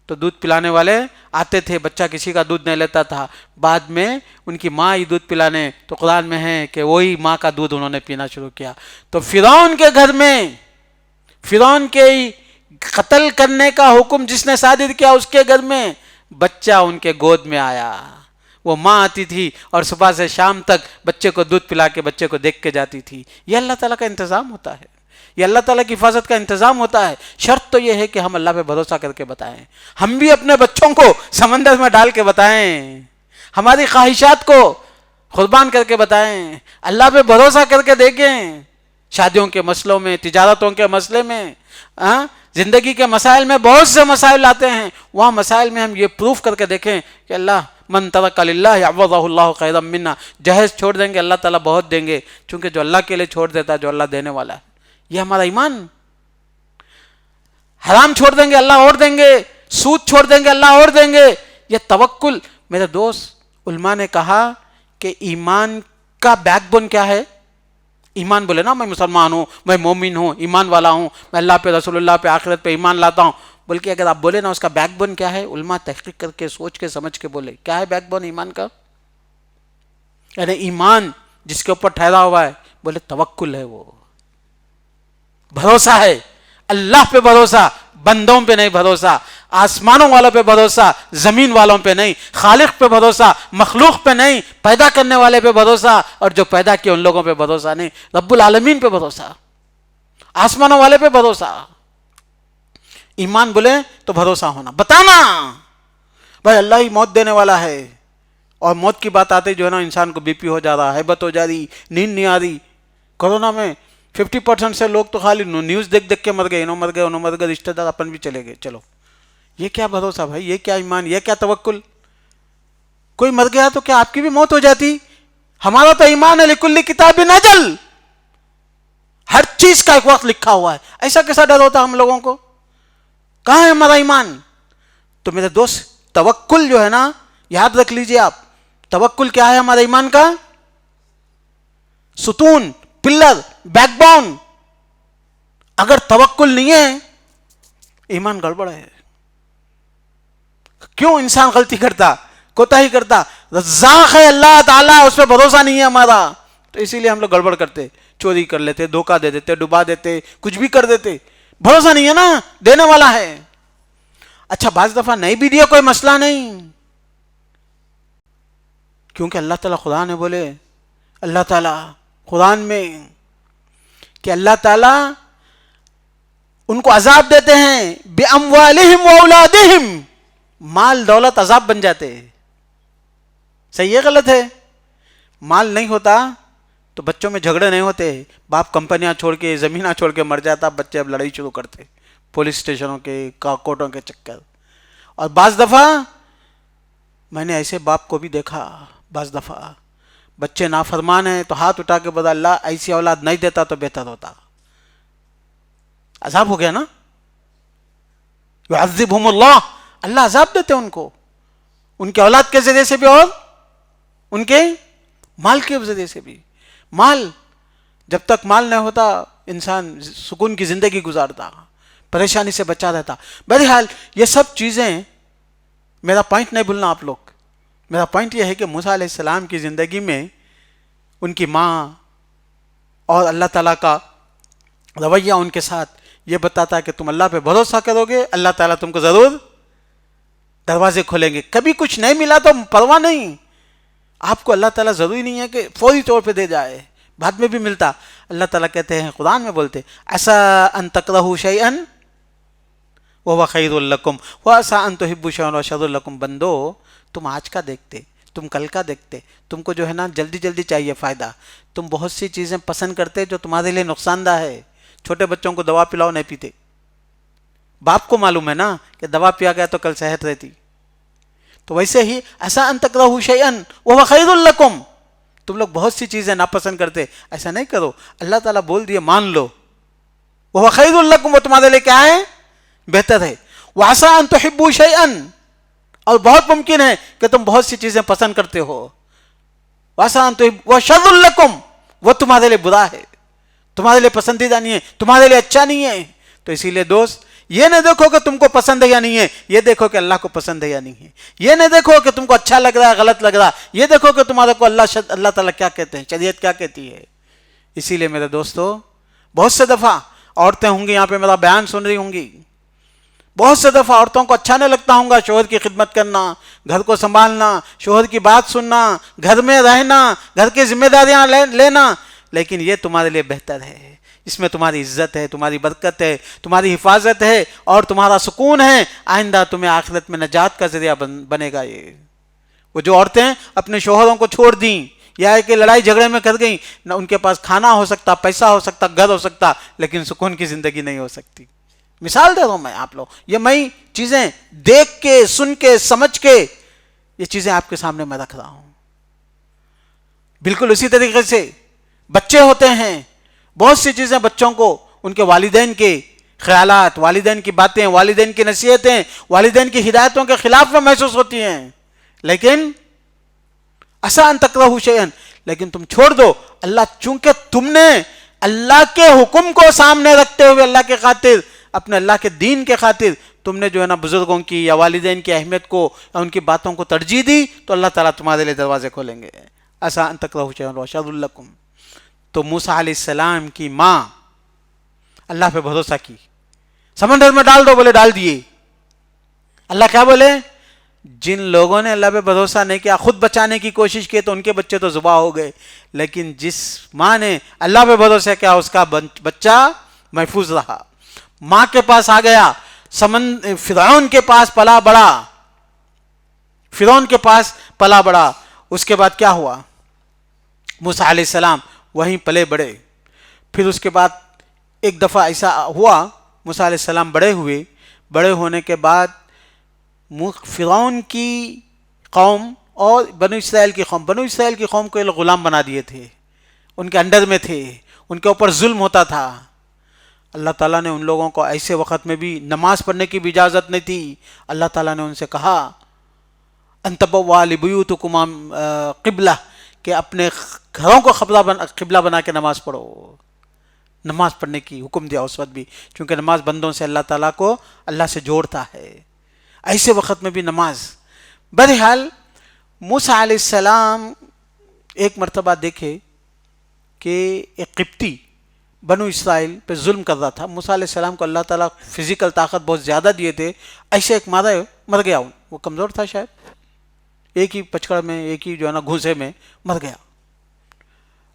تو دودھ پلانے والے آتے تھے, بچہ کسی کا دودھ نہیں لیتا تھا. بعد میں ان کی ماں ہی دودھ پلانے, تو قرآن میں ہے کہ وہی ماں کا دودھ انہوں نے پینا شروع کیا. تو فرعون کے گھر میں, فرعون کے قتل کرنے کا حکم جس نے صادر کیا, اس کے گھر میں بچہ ان کے گود میں آیا. وہ ماں آتی تھی اور صبح سے شام تک بچے کو دودھ پلا کے بچے کو دیکھ کے جاتی تھی. یہ اللہ تعالیٰ کا انتظام ہوتا ہے, یہ اللہ تعالیٰ کی حفاظت کا انتظام ہوتا ہے. شرط تو یہ ہے کہ ہم اللہ پہ بھروسہ کر کے بتائیں. ہم بھی اپنے بچوں کو سمندر میں ڈال کے بتائیں, ہماری خواہشات کو قربان کر کے بتائیں, اللہ پہ بھروسہ کر کے دیکھیں. شادیوں کے مسئلوں میں, تجارتوں کے مسئلے میں, زندگی کے مسائل میں بہت سے مسائل آتے ہیں. وہاں مسائل میں ہم یہ پروف کر کے دیکھیں کہ اللہ من ترک للہ عوضہ اللہ خیرا منا. جہیز چھوڑ دیں گے اللہ تعالیٰ بہت دیں گے, چونکہ جو اللہ کے لیے چھوڑ دیتا ہے, جو اللہ دینے والا ہے. یہ ہمارا ایمان. حرام چھوڑ دیں گے اللہ اور دیں گے, سود چھوڑ دیں گے اللہ اور دیں گے. یہ توکل. میرے دوست علماء نے کہا کہ ایمان کا بیک بون کیا ہے؟ ایمان بولے نا, میں مسلمان ہوں, میں مومن ہوں, ایمان والا ہوں, میں اللہ پہ, رسول اللہ پہ, آخرت پہ ایمان لاتا ہوں. بلکہ اگر آپ بولے نا اس کا بیک بون کیا ہے, علماء تحقیق کر کے سوچ کے سمجھ کے بولے کیا ہے بیک بون ایمان کا. یعنی ایمان جس کے اوپر ٹھہرا ہوا ہے, بولے توکل ہے, وہ بھروسہ ہے. اللہ پہ بھروسہ, بندوں پہ نہیں بھروسہ, آسمانوں والوں پہ بھروسہ, زمین والوں پہ نہیں, خالق پہ بھروسہ, مخلوق پہ نہیں, پیدا کرنے والے پہ بھروسہ, اور جو پیدا کیے ان لوگوں پہ بھروسہ نہیں, رب العالمین پہ بھروسہ, آسمانوں والے پہ بھروسہ. ایمان بولے تو بھروسہ ہونا, بتانا بھائی اللہ ہی موت دینے والا ہے. اور موت کی بات آتے جو ہے نا انسان کو بی پی ہو جا رہا, ہیبت ہو جا رہی, نیند نہیں آ رہی. کورونا میں 50% سے لوگ تو خالی نیوز دیکھ دیکھ کے مر گئے, انہوں مر گئے, انہوں مر گئے, رشتہ دار اپن بھی چلے گئے. چلو یہ کیا بھروسہ بھائی, یہ کیا ایمان, یہ کیا توکل. کوئی مر گیا تو کیا آپ کی بھی موت ہو جاتی؟ ہمارا تو ایمان ہے لکل کتاب اجل, ہر چیز کا ایک وقت لکھا ہوا ہے. ایسا کیسا ڈر ہوتا ہم لوگوں کو؟ کہاں ہے ہمارا ایمان؟ تو میرے دوست توکل جو ہے نا, یاد رکھ لیجئے آپ, توکل کیا ہے ہمارے ایمان کا؟ ستون, پلر, بیک بون. اگر توکل نہیں ہے ایمان گڑبڑ ہے. کیوں انسان غلطی کرتا, کوتاہی کرتا؟ رزاق ہے اللہ تعالیٰ, اس پہ بھروسہ نہیں ہے ہمارا, تو اسی لیے ہم لوگ گڑبڑ کرتے, چوری کر لیتے, دھوکہ دے دیتے, ڈبا دیتے, کچھ بھی کر دیتے. بھروسہ نہیں ہے نا, دینے والا ہے. اچھا بعض دفعہ نہیں بھی دیا کوئی مسئلہ نہیں، کیونکہ اللہ تعالیٰ خدا نے بولے، اللہ تعالیٰ قرآن میں کہ اللہ تعالیٰ ان کو عذاب دیتے ہیں بِأَمْوَالِهِمْ وَأَوْلَادِهِمْ، مال دولت عذاب بن جاتے ہیں. صحیح ہے غلط ہے؟ مال نہیں ہوتا تو بچوں میں جھگڑے نہیں ہوتے، باپ کمپنیاں چھوڑ کے زمیناں چھوڑ کے مر جاتا، بچے اب لڑائی شروع کرتے پولیس اسٹیشنوں کے کورٹوں کے چکر. اور بعض دفعہ میں نے ایسے باپ کو بھی دیکھا، بعض دفعہ بچے نافرمان ہیں تو ہاتھ اٹھا کے بولا اللہ ایسی اولاد نہیں دیتا تو بہتر ہوتا. عذاب ہو گیا نا، يعذبهم اللہ، اللہ عذاب دیتے ان کو، ان کے اولاد کے ذریعے سے بھی اور ان کے مال کے ذریعے سے بھی. مال جب تک مال نہیں ہوتا انسان سکون کی زندگی گزارتا، پریشانی سے بچا رہتا. بہرحال یہ سب چیزیں، میرا پوائنٹ نہیں بھولنا آپ لوگ، میرا پوائنٹ یہ ہے کہ موسیٰ علیہ السلام کی زندگی میں ان کی ماں اور اللہ تعالیٰ کا رویہ ان کے ساتھ یہ بتاتا ہے کہ تم اللہ پہ بھروسہ کرو گے، اللہ تعالیٰ تم کو ضرور دروازے کھولیں گے. کبھی کچھ نہیں ملا تو پرواہ نہیں، آپ کو اللہ تعالیٰ ضروری نہیں ہے کہ فوری طور پہ دے جائے، بعد میں بھی ملتا. اللہ تعالیٰ کہتے ہیں قرآن میں بولتے عَسَىٰ أَن تَكْرَهُوا شَيْئًا وَهُوَ خَيْرٌ لَكُمْ وَعَسَىٰ أَن تُحِبُّوا شَيْئًا وَهُوَ شَرٌ لَكُمْ. بندو تم آج کا دیکھتے، تم کل کا دیکھتے، تم کو جو ہے نا جلدی جلدی چاہیے فائدہ، تم بہت سی چیزیں پسند کرتے جو تمہارے لیے نقصان دہ ہے. چھوٹے بچوں کو دوا پلاؤ نہیں پیتے، باپ کو معلوم ہے نا کہ دوا پیا گیا تو کل صحت رہتی. تو ویسے ہی ایسا ان تکرہوا شیئا وہو خیر لکم، تم لوگ بہت سی چیزیں ناپسند کرتے، ایسا نہیں کرو. اللہ تعالیٰ بول دیے مان لو، وہو خیر لکم، وہ تمہارے لیے کیا ہے؟ بہتر ہے. وعسى ان تحبوا شیئا، اور بہت ممکن ہے کہ تم بہت سی چیزیں پسند کرتے ہو. وعسى ان تحبوا وشر لکم، وہ تمہارے لیے برا ہے، تمہارے لیے پسندیدہ نہیں ہے، تمہارے لیے اچھا نہیں ہے. تو اسی لیے دوست یہ نہ دیکھو کہ تم کو پسند ہے یا نہیں ہے، یہ دیکھو کہ اللہ کو پسند ہے یا نہیں ہے. یہ نہ دیکھو کہ تم کو اچھا لگ رہا ہے غلط لگ رہا، یہ دیکھو کہ تمہارے کو اللہ تعالیٰ کیا کہتے ہیں، شریعت کیا کہتی ہے. اسی لیے میرے دوستو بہت سے دفعہ عورتیں ہوں گی یہاں پہ میرا بیان سن رہی ہوں گی، بہت سے دفعہ عورتوں کو اچھا نہیں لگتا ہوں گا شوہر کی خدمت کرنا، گھر کو سنبھالنا، شوہر کی بات سننا، گھر میں رہنا، گھر کی ذمہ داریاں لینا. لیکن یہ تمہارے لیے بہتر ہے، اس میں تمہاری عزت ہے، تمہاری برکت ہے، تمہاری حفاظت ہے اور تمہارا سکون ہے. آئندہ تمہیں آخرت میں نجات کا ذریعہ بنے گا. یہ وہ جو عورتیں اپنے شوہروں کو چھوڑ دیں یا کہ لڑائی جھگڑے میں کر گئیں، نہ ان کے پاس کھانا ہو سکتا، پیسہ ہو سکتا، گھر ہو سکتا، لیکن سکون کی زندگی نہیں ہو سکتی. مثال دے رہا ہوں میں آپ لوگ، یہ میں چیزیں دیکھ کے سن کے سمجھ کے یہ چیزیں آپ کے سامنے میں رکھ رہا ہوں. بالکل اسی طریقے سے بچے ہوتے ہیں، بہت سی چیزیں بچوں کو ان کے والدین کے خیالات، والدین کی باتیں، والدین کی نصیحتیں، والدین کی ہدایتوں کے خلاف میں محسوس ہوتی ہیں. لیکن عسیٰ ان تکرہوا شیئا، لیکن تم چھوڑ دو. اللہ چونکہ تم نے اللہ کے حکم کو سامنے رکھتے ہوئے اللہ کے خاطر، اپنے اللہ کے دین کے خاطر تم نے جو ہے نا بزرگوں کی یا والدین کی اہمیت کو یا ان کی باتوں کو ترجیح دی، تو اللہ تعالیٰ تمہارے لیے دروازے کھولیں گے. عسیٰ ان تکرہوا شیئا وہو شر لکم. تو موسیٰ علیہ السلام کی ماں اللہ پہ بھروسہ کی، سمندر میں ڈال دو، بولے ڈال دیے. اللہ کیا بولے؟ جن لوگوں نے اللہ پہ بھروسہ نہیں کیا، خود بچانے کی کوشش کی تو ان کے بچے تو ذبح ہو گئے، لیکن جس ماں نے اللہ پہ بھروسہ کیا اس کا بچہ محفوظ رہا. ماں کے پاس آ گیا، فرعون کے پاس پلا بڑا، فرعون کے پاس پلا بڑا. اس کے بعد کیا ہوا؟ موسیٰ علیہ السلام وہیں پلے بڑے. پھر اس کے بعد ایک دفعہ ایسا ہوا، موسیٰ علیہ السلام بڑے ہوئے، بڑے ہونے کے بعد فرعون کی قوم اور بنو اسرائیل کی قوم کو یہ لوگ غلام بنا دیے تھے، ان کے انڈر میں تھے، ان کے اوپر ظلم ہوتا تھا. اللہ تعالیٰ نے ان لوگوں کو ایسے وقت میں بھی نماز پڑھنے کی بھی اجازت نہیں تھی. اللہ تعالیٰ نے ان سے کہا ان تبوأ لبیوتکم قبلہ، کہ اپنے گھروں کو قبلہ بنا کے نماز پڑھو. نماز پڑھنے کی حکم دیا اس وقت بھی، چونکہ نماز بندوں سے اللہ تعالیٰ کو اللہ سے جوڑتا ہے. ایسے وقت میں بھی نماز. بہرحال موسیٰ علیہ السلام ایک مرتبہ دیکھے کہ ایک قبطی بنو اسرائیل پہ ظلم کر رہا تھا. موسیٰ علیہ السلام کو اللہ تعالیٰ فزیکل طاقت بہت زیادہ دیے تھے. ایسے ایک مارا مر گیا. وہ کمزور تھا شاید, ایک ہی پچکڑ میں, ایک ہی جو ہے نا گھوسے میں مر گیا.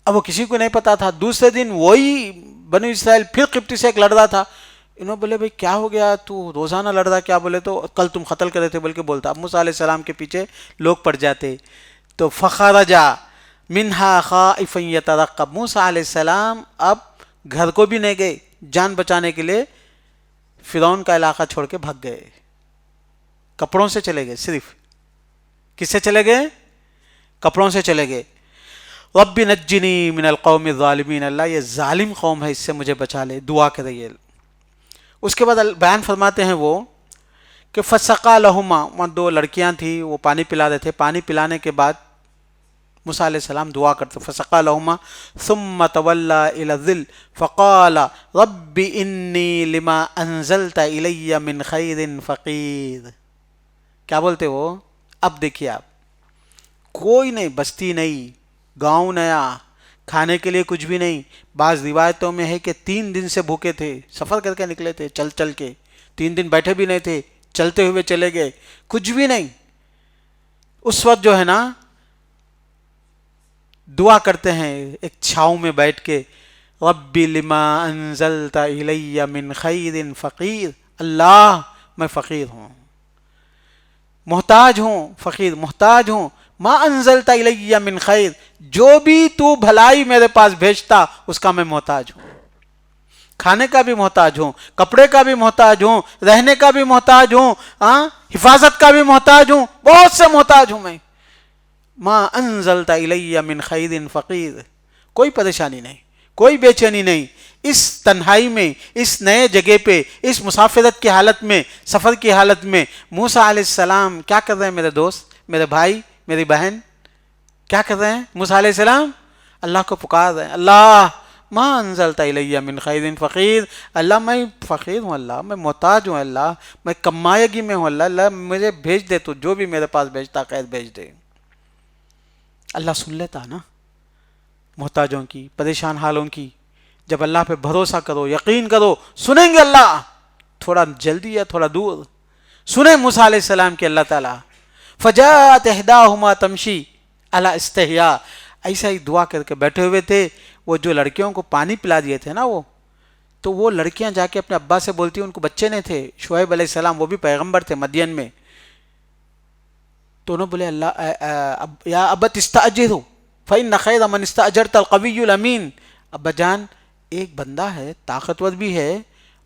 اب وہ کسی کو نہیں پتا تھا. دوسرے دن وہی بنو اسرائیل پھر قبطی سے ایک لڑ رہا تھا. انہوں بولے بھائی کیا ہو گیا, تو روزانہ لڑ رہا کیا؟ بولے تو کل تم قتل کرے تھے بول کے بولتا. اب موسیٰ علیہ السلام کے پیچھے لوگ پڑ جاتے. تو فخرج منہا خائفا یترقب, موسیٰ علیہ السلام اب گھر کو بھی نہیں گئے, جان بچانے کے لیے فرعون کا علاقہ چھوڑ کے بھاگ گئے. کپڑوں سے چلے گئے, صرف کس سے چلے گئے؟ کپڑوں سے چلے گئے. رب نجنی من القوم الظالمین, اللہ یہ ظالم قوم ہے, اس سے مجھے بچا لے, دعا کرے. اس کے بعد بیان فرماتے ہیں وہ کہ فسقا لہما, وہاں دو لڑکیاں تھیں, وہ پانی پلا رہے تھے. پانی پلانے کے بعد موسیٰ علیہ السلام دعا کرتے, فسقا لہما ثم تولی الی الظل فقال رب انی لما انزلت الی من خیر فقیر. کیا بولتے وہ؟ اب دیکھیے آپ, کوئی نہیں, بستی نہیں, گاؤں نیا, کھانے کے لیے کچھ بھی نہیں. بعض روایتوں میں ہے کہ 3 دن سے بھوکے تھے, سفر کر کے نکلے تھے, چل چل کے 3 دن بیٹھے بھی نہیں تھے, چلتے ہوئے چلے گئے, کچھ بھی نہیں. اس وقت جو ہے نا دعا کرتے ہیں ایک چھاؤں میں بیٹھ کے, رب لما انزلت الی من خیر فقیر, اللہ میں فقیر ہوں, محتاج ہوں, فقیر محتاج ہوں. ما انزلت الی من خیر, جو بھی تو بھلائی میرے پاس بھیجتا اس کا میں محتاج ہوں. کھانے کا بھی محتاج ہوں, کپڑے کا بھی محتاج ہوں, رہنے کا بھی محتاج ہوں, حفاظت کا بھی محتاج ہوں, بہت سے محتاج ہوں میں. ما انزلت الی من خیر فقیر. کوئی پریشانی نہیں, کوئی بے چینی نہیں. اس تنہائی میں, اس نئے جگہ پہ, اس مسافرت کی حالت میں, سفر کی حالت میں موسیٰ علیہ السلام کیا کر رہے ہیں؟ میرے دوست, میرے بھائی, میری بہن, کیا کر رہے ہیں؟ موسیٰ علیہ السلام اللہ کو پکار رہے ہیں, اللہ ما انزلت الی من خیر فقیر, اللہ میں فقیر ہوں, اللہ میں محتاج ہوں, اللہ میں کمایگی میں ہوں, اللہ مجھے بھیج دے, تو جو بھی میرے پاس بھیجتا خیر بھیج دے. اللہ سن لیتا نا محتاجوں کی, پریشان حالوں کی. جب اللہ پہ بھروسہ کرو, یقین کرو, سنیں گے اللہ. تھوڑا جلدی یا تھوڑا دور سنیں موسیٰ علیہ السلام کی اللہ تعالیٰ. فجاءت احداہما تمشی علی استحیاء, ایسا ہی دعا کر کے بیٹھے ہوئے تھے. وہ جو لڑکیوں کو پانی پلا دیے تھے نا تو وہ لڑکیاں جا کے اپنے ابا سے بولتی, ان کو بچے نہیں تھے. شعیب علیہ السلام وہ بھی پیغمبر تھے مدین میں. تو انہوں بولے اللہ یا ابت استاجرہ فإن خیر من استاجرت القوی الامین. ابا جان, ایک بندہ ہے, طاقتور بھی ہے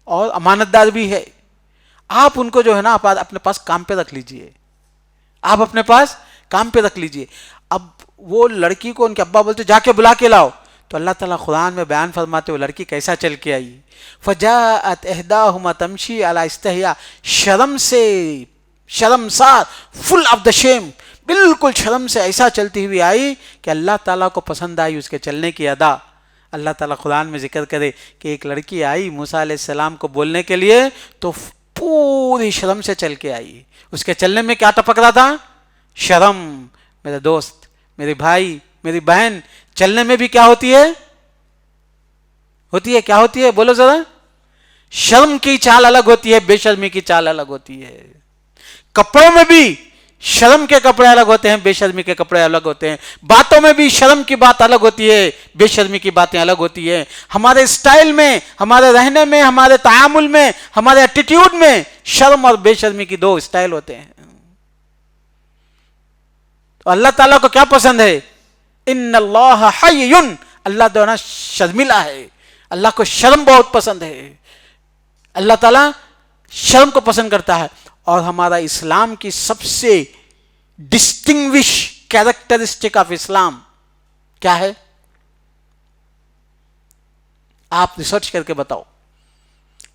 اور امانت دار بھی ہے, آپ ان کو جو ہے نا اپنے پاس کام پہ رکھ لیجئے, آپ اپنے پاس کام پہ رکھ لیجئے. اب وہ لڑکی کو ان کے ابا بولتے جا کے بلا کے لاؤ. تو اللہ تعالیٰ قرآن میں بیان فرماتے وہ لڑکی کیسا چل کے آئی. فجاءت احداہما تمشی علی استحیاء, شرمسار, فل آف دا شیم, بالکل شرم سے ایسا چلتی ہوئی آئی کہ اللہ تعالیٰ کو پسند آئی اس کے چلنے کی ادا. اللہ تعالیٰ قرآن میں ذکر کرے کہ ایک لڑکی آئی موسیٰ علیہ السلام کو بولنے کے لیے, تو پوری شرم سے چل کے آئی. اس کے چلنے میں کیا ٹپک رہا تھا؟ شرم. میرے دوست, میرے بھائی, میری بہن, چلنے میں بھی کیا ہوتی ہے کیا ہوتی ہے؟ بولو ذرا. شرم کی چال الگ ہوتی ہے, بے شرمی کی چال الگ ہوتی ہے. کپڑوں میں بھی شرم کے کپڑے الگ ہوتے ہیں, بے شرمی کے کپڑے الگ ہوتے ہیں. باتوں میں بھی شرم کی بات الگ ہوتی ہے, بے شرمی کی باتیں الگ ہوتی ہیں. ہمارے اسٹائل میں, ہمارے رہنے میں, ہمارے تعامل میں, ہمارے ایٹیٹیوڈ میں شرم اور بے شرمی کی 2 اسٹائل ہوتے ہیں. تو اللہ تعالیٰ کو کیا پسند ہے؟ ان اللہ حی, اللہ دونا شرمیلا ہے, اللہ کو شرم بہت پسند ہے. اللہ تعالیٰ شرم کو پسند کرتا ہے. اور ہمارا اسلام کی سب سے ڈسٹنگوش کیریکٹرسٹک آف اسلام کیا ہے؟ آپ ریسرچ کر کے بتاؤ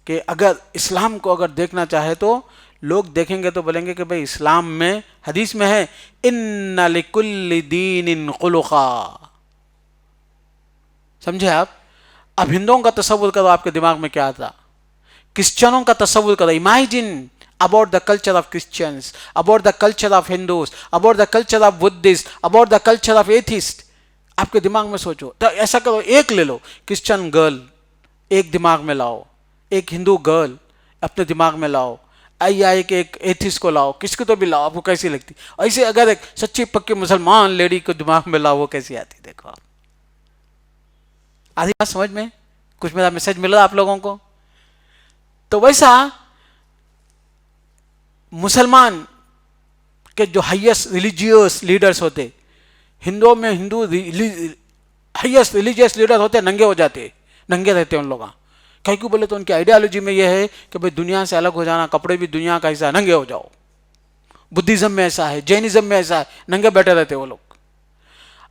کہ اگر اسلام کو اگر دیکھنا چاہے تو لوگ دیکھیں گے تو بولیں گے کہ بھئی اسلام میں حدیث میں ہے ان لکل دین خلقا. سمجھے آپ؟ اب ہندوؤں کا تصور کرو, آپ کے دماغ میں کیا آتا؟ کرسچنوں کا تصور کرو. Imagine about the culture of Christians, about the culture of Hindus, about the culture of Buddhists, about the culture of atheists. آپ کے دماغ میں سوچو. تو ایسا کرو, ایک لے لو کرسچن گرل, ایک دماغ میں لاؤ، ایک ہندو گرل اپنے دماغ میں لاؤ، آئی کہ ایک ایتھسٹ کو لاؤ، کس کو تو بھی لاؤ، آپ کو کیسی لگتی؟ ایسے اگر ایک سچی پکی مسلمان لیڈی کو دماغ میں لاؤ، وہ کیسی آتی؟ دیکھو آپ، آدھی بات سمجھ میں؟ کچھ میرا میسج مل رہا آپ لوگوں کو؟ تو ویسا مسلمان کے جو ہائیسٹ ریلیجیوس لیڈرز ہوتے، ہندوؤں میں ہندو ہائیسٹ ریلیجیس لیڈر ہوتے، ننگے ہو جاتے، ننگے رہتے ان لوگ. کہیں کو بولے تو ان کی آئیڈیالوجی میں یہ ہے کہ بھئی دنیا سے الگ ہو جانا، کپڑے بھی دنیا کا ایسا، ننگے ہو جاؤ. بدھزم میں ایسا ہے، جینزم میں ایسا ہے، ننگے بیٹھے رہتے وہ لوگ.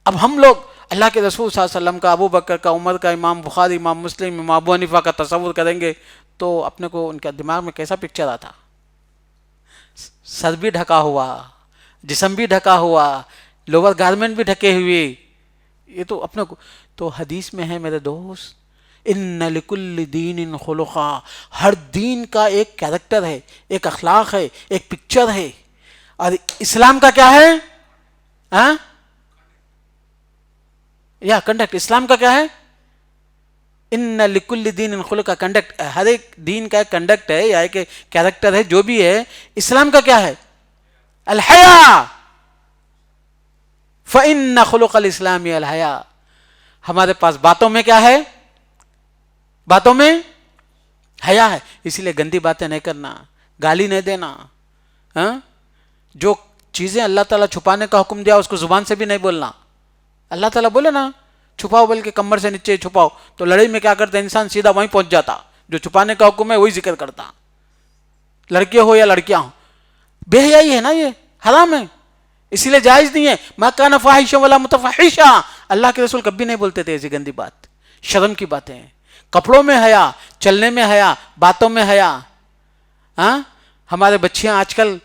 اب ہم لوگ اللہ کے رسول صلی اللہ علیہ وسلم کا، ابو بکر کا، عمر کا، امام بخاری، امام مسلم، امام ابو حنیفہ کا تصور کریں گے تو اپنے کو ان کا دماغ میں کیسا پکچر آتا؟ سر بھی ڈھکا ہوا، جسم بھی ڈھکا ہوا، لوور گارمنٹ بھی ڈھکے ہوئے. یہ تو اپنے کو تو حدیث میں ہے میرے دوست، ان لکل دین خلقا، ہر دین کا ایک کیریکٹر ہے، ایک اخلاق ہے، ایک پکچر ہے. اور اسلام کا کیا ہے؟ یا کنڈکٹ، اسلام کا کیا ہے؟ ان لکل دین خلقا، کنڈکٹ، ہر ایک دین کا ایک کنڈکٹ ہے یا ایک کیریکٹر ہے جو بھی ہے. اسلام کا کیا ہے؟ الحیا، فإن خلق الاسلام الحیا. ہمارے پاس باتوں میں کیا ہے؟ باتوں میں حیا ہے. اسی لیے گندی باتیں نہیں کرنا، گالی نہیں دینا. جو چیزیں اللہ تعالیٰ چھپانے کا حکم دیا اس کو زبان سے بھی نہیں بولنا. اللہ تعالیٰ بولے نا چھپاؤ، بلکہ کمر سے نیچے چھپاؤ، تو لڑائی میں کیا کرتا انسان؟ سیدھا وہیں پہنچ جاتا. جو چھپانے کا حکم ہے وہی ذکر کرتا، لڑکے ہو یا لڑکیاں ہوں. بے حیائی ہے نا، یہ حرام ہے، اسی لیے جائز نہیں ہے. ما کان فاحشا ولا متفحشا، اللہ کے رسول کبھی نہیں بولتے تھے ایسی گندی بات. شرم کی باتیں ہیں. کپڑوں میں حیا، چلنے میں حیا، باتوں میں حیا. ہمارے بچیاں آج کل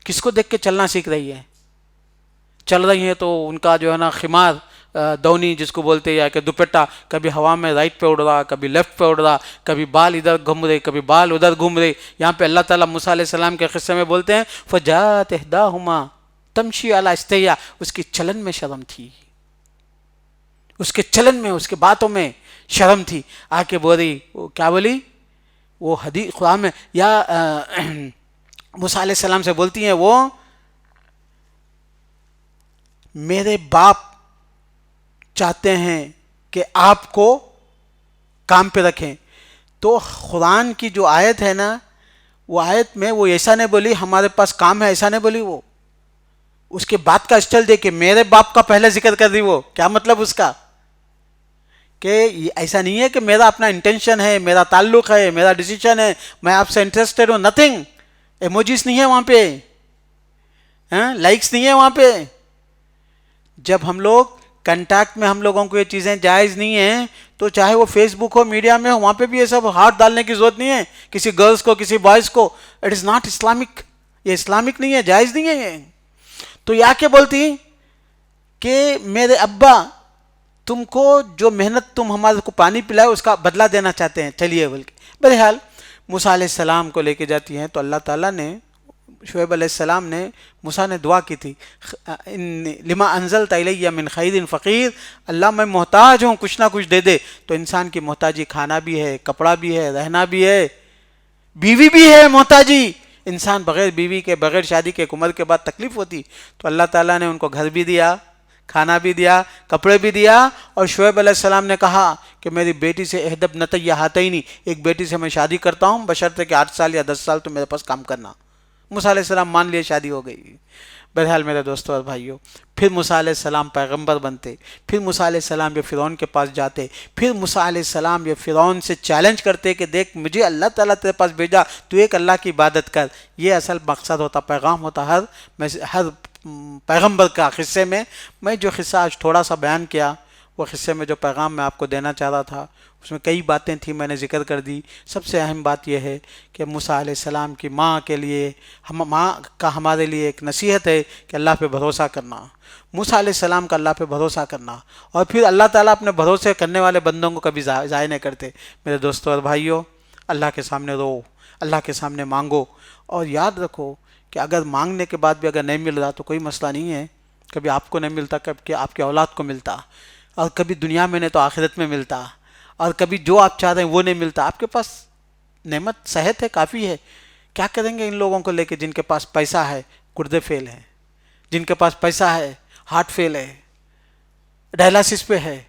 کس کو دیکھ کے چلنا سیکھ رہی ہیں؟ چل رہی ہیں تو ان کا جو ہے نا خمار، دونی جس کو بولتے ہیں، کہ دوپٹہ کبھی ہوا میں رائٹ پہ اڑ رہا، کبھی لیفٹ پہ اڑ رہا، کبھی بال ادھر گھوم رہے، کبھی بال ادھر گھوم رہے. یہاں پہ اللہ تعالیٰ موسیٰ علیہ السلام کے قصے میں بولتے ہیں فجاءت احداہما تمشی علی استحیا، اس کی چلن میں شرم تھی، اس کے چلن میں، اس کے باتوں میں شرم تھی. آ کے بولی، کیا بولی؟ وہ حدیث قرآن میں یا موسیٰ علیہ السلام سے بولتی ہیں، وہ میرے باپ چاہتے ہیں کہ آپ کو کام پہ رکھیں. تو قرآن کی جو آیت ہے نا، وہ آیت میں وہ ایسا نہیں بولی ہمارے پاس کام ہے، ایسا نہیں بولی. وہ اس کے بات کا اسٹائل دے کے میرے باپ کا پہلے ذکر کر دی. وہ کیا مطلب اس کا؟ کہ ایسا نہیں ہے کہ میرا اپنا انٹینشن ہے، میرا تعلق ہے، میرا ڈیسیشن ہے، میں آپ سے انٹرسٹڈ ہوں. نتھنگ. ایموجیز نہیں ہے وہاں پہ، لائکس نہیں ہے وہاں پہ. جب ہم لوگ کنٹیکٹ میں ہم لوگوں کو یہ چیزیں جائز نہیں ہیں، تو چاہے وہ فیس بک ہو، میڈیا میں ہو، وہاں پہ بھی یہ سب ہاتھ ڈالنے کی ضرورت نہیں ہے کسی گرلس کو، کسی بوائز کو. It is not Islamic. یہ اسلامک نہیں ہے، جائز نہیں ہے یہ. تو یہ کے بولتی کہ میرے ابا تم کو جو محنت تم ہمارے کو پانی پلائے اس کا بدلہ دینا چاہتے ہیں، چلیے بول کے. بہرحال موسیٰ علیہ السلام کو لے کے جاتی ہیں تو اللہ تعالیٰ نے، شعیب علیہ السلام نے، موسیٰ نے دعا کی تھی، لما انزلت الی من خیر فقیر، اللہ میں محتاج ہوں، کچھ نہ کچھ دے دے. تو انسان کی محتاجی کھانا بھی ہے، کپڑا بھی ہے، رہنا بھی ہے، بیوی بھی ہے محتاجی. انسان بغیر بیوی کے، بغیر شادی کے ایک عمر کے بعد تکلیف ہوتی. تو اللہ تعالیٰ نے ان کو گھر بھی دیا، کھانا بھی دیا، کپڑے بھی دیا. اور شعیب علیہ السلام نے کہا کہ میری بیٹی سے اہدب نتی ہاتینی، ایک بیٹی سے میں شادی کرتا ہوں بشرطے کہ 8 سال یا 10 سال تو میرے پاس کام کرنا. موسیٰ علیہ السلام مان لیے، شادی ہو گئی. بہرحال میرے دوستوں اور بھائیوں، پھر موسیٰ علیہ السلام پیغمبر بنتے، پھر موسیٰ علیہ السلام یہ فرعون کے پاس جاتے، پھر موسیٰ علیہ السلام یہ فرعون سے چیلنج کرتے کہ دیکھ مجھے اللہ تعالیٰ تیرے پاس بھیجا، تو ایک اللہ کی عبادت کر. یہ اصل مقصد ہوتا، پیغام ہوتا ہر پیغمبر کا. قصے میں جو قصہ آج تھوڑا سا بیان کیا، وہ قصے میں جو پیغام میں آپ کو دینا چاہ رہا تھا، اس میں کئی باتیں تھیں، میں نے ذکر کر دی. سب سے اہم بات یہ ہے کہ موسیٰ علیہ السلام کی ماں کے لیے، ماں کا ہمارے لیے ایک نصیحت ہے کہ اللہ پہ بھروسہ کرنا. موسیٰ علیہ السلام کا اللہ پہ بھروسہ کرنا، اور پھر اللہ تعالیٰ اپنے بھروسے کرنے والے بندوں کو کبھی ضائع نہیں کرتے. میرے دوستوں اور بھائیوں، اللہ کے سامنے رو، اللہ کے سامنے مانگو، اور یاد رکھو کہ اگر مانگنے کے بعد بھی اگر نہیں مل رہا تو کوئی مسئلہ نہیں ہے. کبھی آپ کو نہیں ملتا، کبھی آپ کے اولاد کو ملتا، اور کبھی دنیا میں نہیں تو آخرت میں ملتا. اور کبھی جو آپ چاہ رہے ہیں وہ نہیں ملتا. آپ کے پاس نعمت صحت ہے، کافی ہے. کیا کریں گے ان لوگوں کو لے کے جن کے پاس پیسہ ہے گردے فیل ہیں، جن کے پاس پیسہ ہے ہارٹ فیل ہے، ڈائلاسس پہ ہے.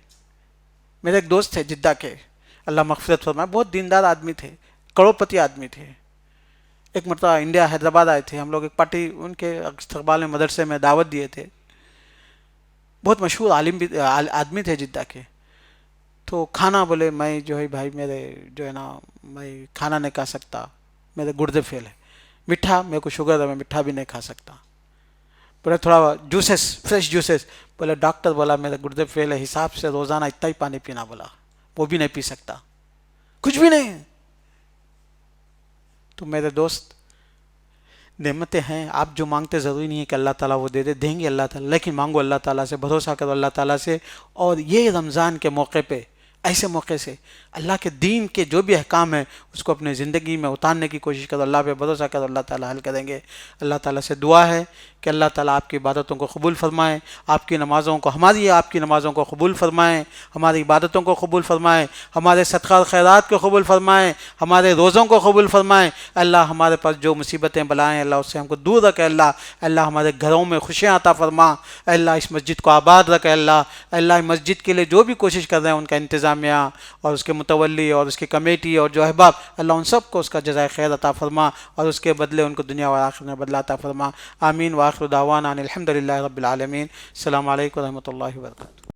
میرے ایک دوست تھے جدہ کے، اللہ مغفرت فرمائے، بہت دیندار آدمی تھے، کروڑپتی آدمی تھے. ایک مرتبہ انڈیا حیدرآباد آئے تھے، ہم لوگ ایک پارٹی ان کے استقبال میں مدرسے میں دعوت دیے تھے. بہت مشہور عالم بھی آدمی تھے جدہ کے. تو کھانا بولے میں جو ہے بھائی میرے جو ہے نا میں کھانا نہیں کھا سکتا، میرے گردے فیل ہے. میٹھا میرے کو شوگر ہے، میں میٹھا بھی نہیں کھا سکتا. بولے تھوڑا جوسز، فریش جوسز. بولے ڈاکٹر بولا میرے گردے فیل ہے، حساب سے روزانہ اتنا ہی پانی پینا بولا، وہ بھی نہیں پی سکتا، کچھ بھی نہیں. تو میرے دوست نعمتیں ہیں، آپ جو مانگتے ضروری نہیں ہے کہ اللہ تعالیٰ وہ دے دے، دیں گے اللہ تعالیٰ، لیکن مانگو اللہ تعالیٰ سے، بھروسہ کرو اللہ تعالیٰ سے. اور یہ رمضان کے موقع پہ، ایسے موقع سے اللہ کے دین کے جو بھی احکام ہیں اس کو اپنے زندگی میں اتارنے کی کوشش کرو، اللہ پہ بھروسہ کرو، اللہ تعالیٰ حل کریں گے. اللہ تعالیٰ سے دعا ہے کہ اللہ تعالیٰ آپ کی عبادتوں کو قبول فرمائے، آپ کی نمازوں کو، ہماری آپ کی نمازوں کو قبول فرمائیں، ہماری عبادتوں کو قبول فرمائیں، ہمارے صدقہ اور خیرات کو قبول فرمائیں، ہمارے روزوں کو قبول فرمائیں. اللہ ہمارے پاس جو مصیبتیں بلائیں اللہ اس سے ہم کو دور رکھے. اللہ ہمارے گھروں میں خوشیاں عطا فرما. اللہ اس مسجد کو آباد رکھے. اللہ مسجد کے لیے جو بھی کوشش کر رہے ہیں ان کا انتظامیہ اور اس کے متولی اور اس کی کمیٹی اور جو احباب، اللہ ان سب کو اس کا جزائے خیر عطا فرما اور اس کے بدلے ان کو دنیا و آخرت میں بدلہ عطا فرما. آمین. وآخر دعوانا ان الحمد للہ رب العالمین. السلام علیکم و رحمۃ اللہ وبرکاتہ.